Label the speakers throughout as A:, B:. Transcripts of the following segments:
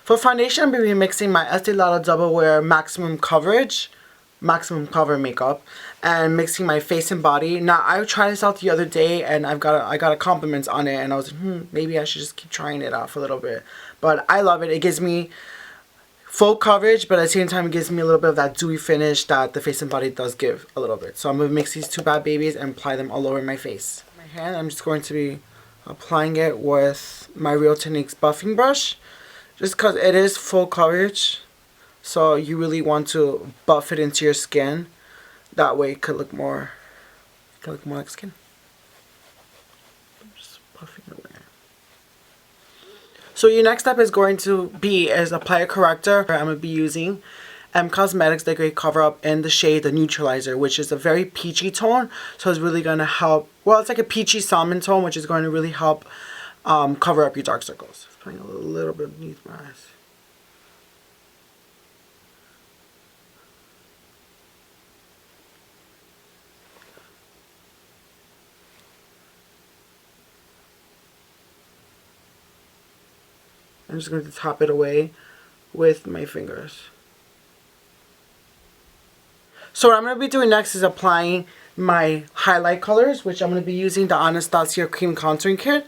A: For foundation, I'm going to be mixing my Estee Lauder Double Wear Maximum Cover makeup and mixing my face and body. Now, I tried this out the other day and I got a compliments on it, and I was like, maybe I should just keep trying it out for a little bit. But I love it. It gives me full coverage, but at the same time it gives me a little bit of that dewy finish that the face and body does give a little bit. So I'm going to mix these two bad babies and apply them all over my face. My hand, I'm just going to be applying it with my Real Techniques buffing brush, just because it is full coverage. So you really want to buff it into your skin. That way it could look more like skin. I'm just buffing away. So your next step is going to be apply a corrector. I'm going to be using M Cosmetics the Great Cover Up in the shade The Neutralizer, which is a very peachy tone. So it's really going to help, well, it's like a peachy salmon tone, which is going to really help cover up your dark circles. Putting a little bit beneath my eyes. I'm just going to top it away with my fingers. So what I'm going to be doing next is applying my highlight colors, which I'm going to be using the Anastasia Cream Contouring Kit.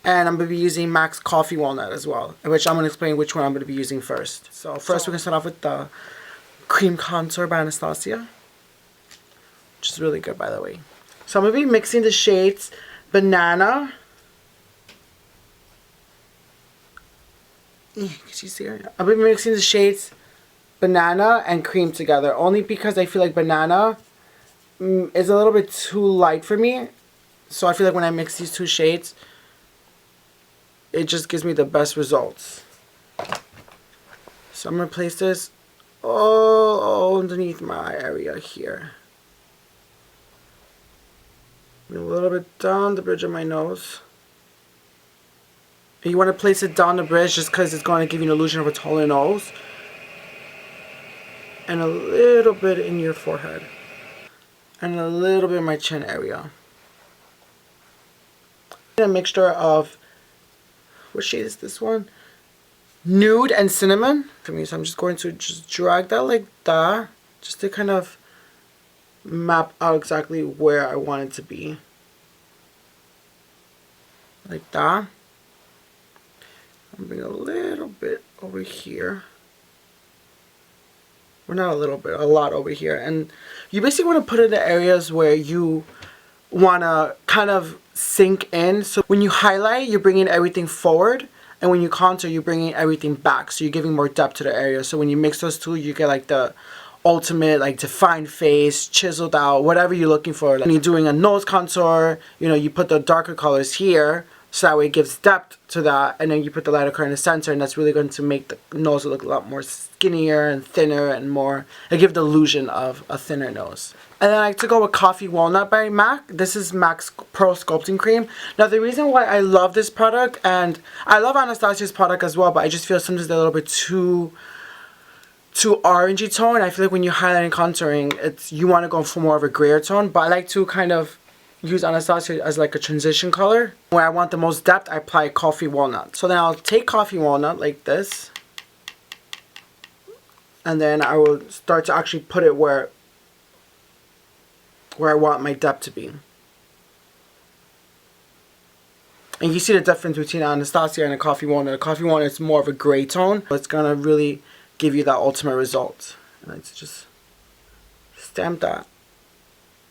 A: And I'm going to be using MAC's Coffee Walnut as well, which I'm going to explain which one I'm going to be using first. So first we're going to start off with the Cream Contour by Anastasia, which is really good, by the way. So I'm going to be mixing the shades Banana. Can you see her? I'm going to be mixing the shades Banana and Cream together, only because I feel like Banana is a little bit too light for me. So I feel like when I mix these two shades, it just gives me the best results. So I'm going to place this all underneath my area here. A little bit down the bridge of my nose. And you want to place it down the bridge just because it's going to give you an illusion of a taller nose. And a little bit in your forehead. And a little bit in my chin area. A mixture of, what shade is this one? Nude and Cinnamon. For me, so I'm just going to just drag that like that. Just to kind of map out exactly where I want it to be. Like that. I'm bring a little bit over here. Well, not a little bit, a lot over here. And you basically want to put it in the areas where you want to kind of sink in. So when you highlight, you're bringing everything forward. And when you contour, you're bringing everything back. So you're giving more depth to the area. So when you mix those two, you get like the ultimate, like defined face, chiseled out, whatever you're looking for. Like when you're doing a nose contour, you know, you put the darker colors here. So that way it gives depth to that, and then you put the lighter color in the center, and that's really going to make the nose look a lot more skinnier and thinner and more, and give the illusion of a thinner nose. And then I like to go with Coffee Walnut by MAC. This is MAC's Pro Sculpting Cream. Now the reason why I love this product, and I love Anastasia's product as well, but I just feel sometimes they're a little bit too orangey tone. I feel like when you're highlighting and contouring, you want to go for more of a grayer tone, but I like to kind of use Anastasia as like a transition color. Where I want the most depth, I apply Coffee Walnut. So then I'll take Coffee Walnut like this, and then I will start to actually put it where I want my depth to be. And you see the difference between Anastasia and a Coffee Walnut. A Coffee Walnut is more of a gray tone, but it's gonna really give you that ultimate result. And I just stamp that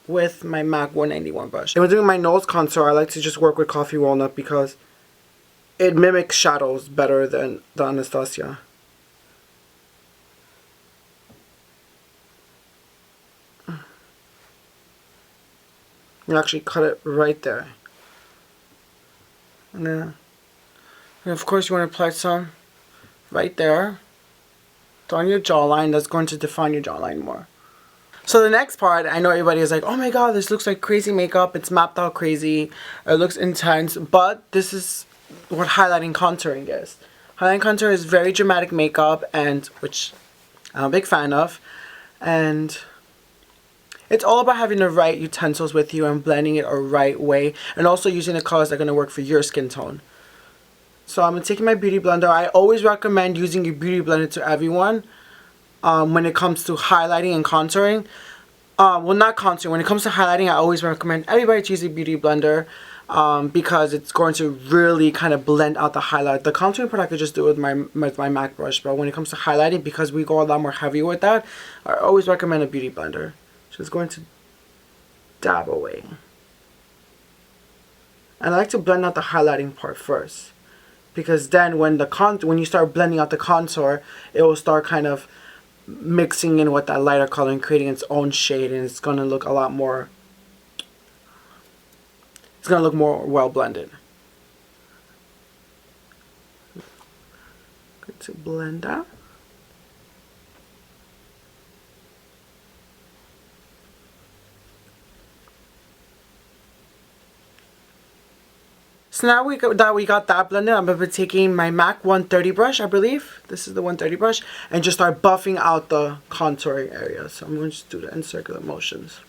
A: with my MAC 191 brush. And when doing my nose contour, I like to just work with Coffee Walnut because it mimics shadows better than the Anastasia. You actually cut it right there. And then, of course, you want to apply some right there. On your jawline. That's going to define your jawline more. So the next part, I know everybody is like, oh my god, this looks like crazy makeup. It's mapped out crazy. It looks intense. But this is what highlighting contouring is. Highlighting contour is very dramatic makeup, and which I'm a big fan of. And it's all about having the right utensils with you and blending it a right way. And also using the colors that are going to work for your skin tone. So I'm taking my beauty blender. I always recommend using your beauty blender to everyone when it comes to highlighting and contouring. Well, not contouring. When it comes to highlighting, I always recommend everybody to use a beauty blender because it's going to really kind of blend out the highlight. The contouring product I could just do it with my MAC brush, but when it comes to highlighting, because we go a lot more heavy with that, I always recommend a beauty blender. Just going to dab away. I like to blend out the highlighting part first, because then when you start blending out the contour, it will start kind of mixing in with that lighter color and creating its own shade, and it's going to look a lot more, it's going to look more well blended. Good to blend that. So now we got that blended, I'm going to be taking my MAC 130 brush, I believe. This is the 130 brush. And just start buffing out the contouring area. So I'm going to just do that in circular motions.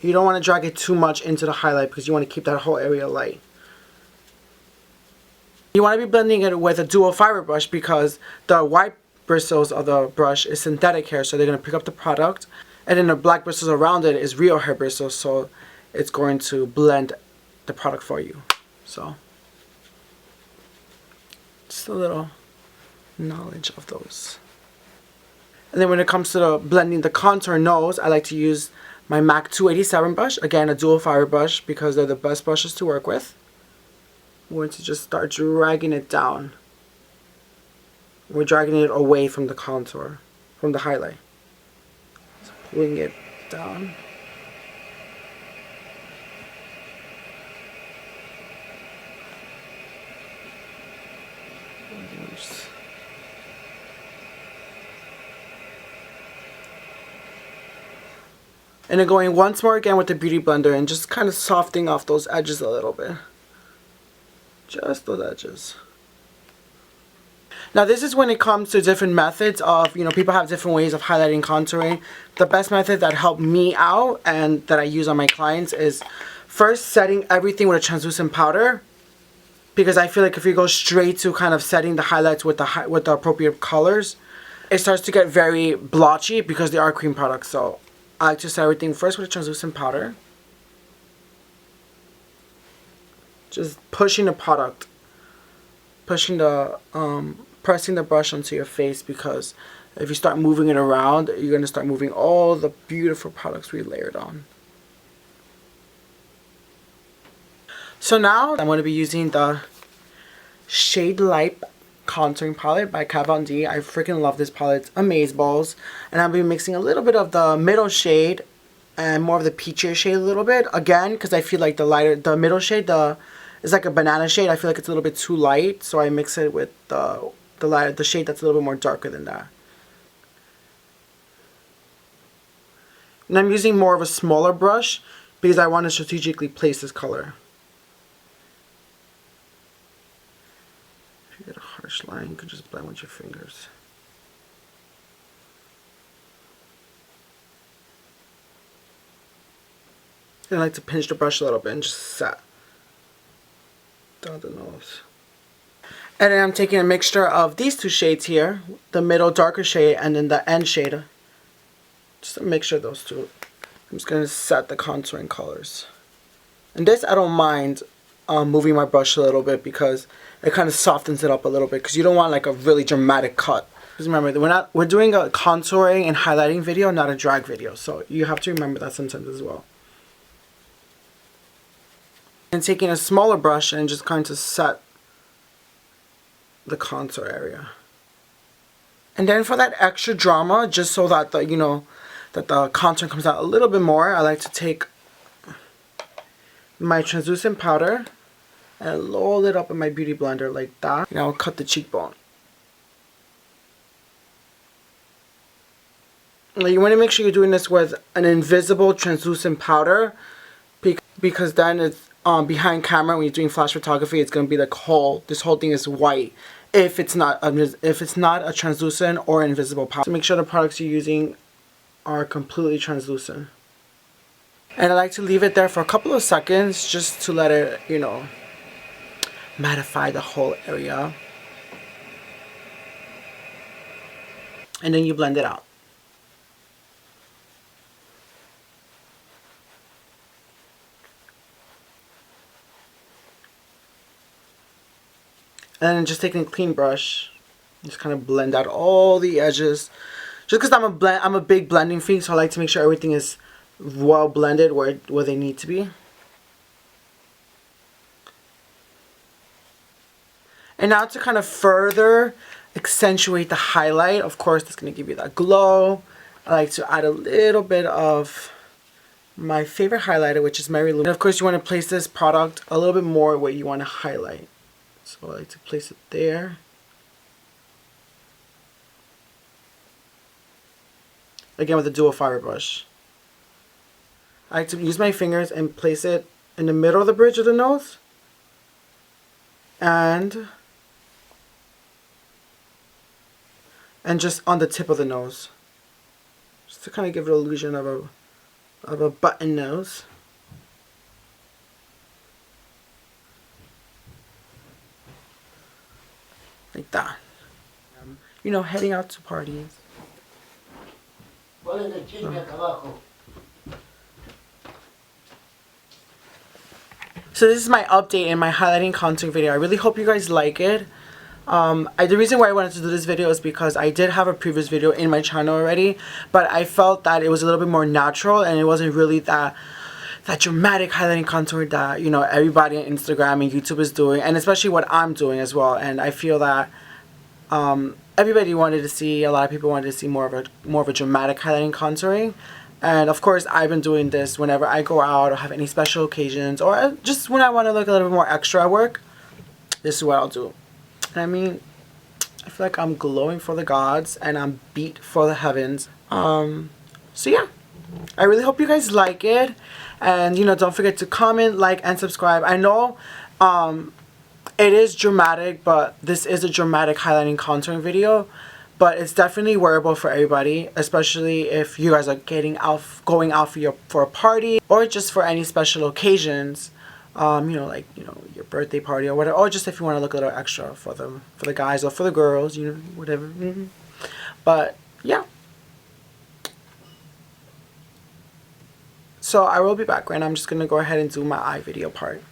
A: You don't want to drag it too much into the highlight because you want to keep that whole area light. You want to be blending it with a dual fiber brush because the white bristles of the brush is synthetic hair, so they're going to pick up the product, and then the black bristles around it is real hair bristles, so it's going to blend the product for you. So just a little knowledge of those. And then when it comes to blending the contour nose, I like to use my MAC 287 brush, again a dual fiber brush because they're the best brushes to work with. I'm going to just start dragging it down. We're dragging it away from the contour, from the highlight. So pulling it down. And then going once more again with the beauty blender and just kind of softening off those edges a little bit. Just those edges. Now this is when it comes to different methods of, people have different ways of highlighting, contouring. The best method that helped me out and that I use on my clients is first setting everything with a translucent powder. Because I feel like if you go straight to kind of setting the highlights with the appropriate colors, it starts to get very blotchy because they are cream products. So I like to set everything first with a translucent powder. Just pushing the product. Pushing the, pressing the brush onto your face, because if you start moving it around, you're going to start moving all the beautiful products we layered on. So now I'm going to be using the Shade Light Contouring Palette by Kat Von D. I freaking love this palette. It's amazeballs. And I'll be mixing a little bit of the middle shade and more of the peachier shade a little bit. Again, because I feel like the middle shade, it's like a banana shade. I feel like it's a little bit too light, so I mix it with the shade that's a little bit more darker than that. And I'm using more of a smaller brush because I want to strategically place this color. If you get a harsh line, you can just blend with your fingers. And I like to pinch the brush a little bit and just set down the nose. And then I'm taking a mixture of these two shades here, the middle darker shade and then the end shade. Just a mixture of those two. I'm just going to set the contouring colors. And this I don't mind moving my brush a little bit because it kind of softens it up a little bit, because you don't want like a really dramatic cut. Because remember, we're doing a contouring and highlighting video, not a drag video. So you have to remember that sometimes as well. And taking a smaller brush and just kind of set the contour area. And then for that extra drama, just so that the contour comes out a little bit more, I like to take my translucent powder and roll it up in my beauty blender like that. And I'll cut the cheekbone. Now you want to make sure you're doing this with an invisible translucent powder, because then it's behind camera when you're doing flash photography, it's going to be like this whole thing is white if it's not a translucent or invisible powder. So make sure the products you're using are completely translucent. And I like to leave it there for a couple of seconds just to let it, you know, mattify the whole area. And then you blend it out. And then just taking a clean brush, just kind of blend out all the edges. Just because I'm a big blending freak, so I like to make sure everything is well blended where they need to be. And now to kind of further accentuate the highlight, of course, that's going to give you that glow. I like to add a little bit of my favorite highlighter, which is Mary Lou. And of course, you want to place this product a little bit more where you want to highlight. So I like to place it there. Again with a dual fiber brush. I like to use my fingers and place it in the middle of the bridge of the nose. And just on the tip of the nose. Just to kind of give it an illusion of a button nose. Like that. You know, heading out to parties. So this is my update and my highlighting contouring video. I really hope you guys like it. The reason why I wanted to do this video is because I did have a previous video in my channel already, but I felt that it was a little bit more natural and it wasn't really that dramatic highlighting contour that, you know, everybody on Instagram and YouTube is doing, and especially what I'm doing as well. And I feel that everybody wanted to see, a lot of people wanted to see more of a dramatic highlighting contouring. And of course, I've been doing this whenever I go out or have any special occasions, or just when I want to look a little bit more extra at work. This is what I'll do. I mean, I feel like I'm glowing for the gods and I'm beat for the heavens. So yeah, I really hope you guys like it. And, you know, don't forget to comment, like, and subscribe. I know it is dramatic, but this is a dramatic highlighting contouring video. But it's definitely wearable for everybody, especially if you guys are going out for a party or just for any special occasions. You know, like, you know, your birthday party or whatever, or just if you want to look a little extra for the guys or for the girls, you know, whatever. But yeah. So I will be back, and I'm just gonna go ahead and do my eye video part.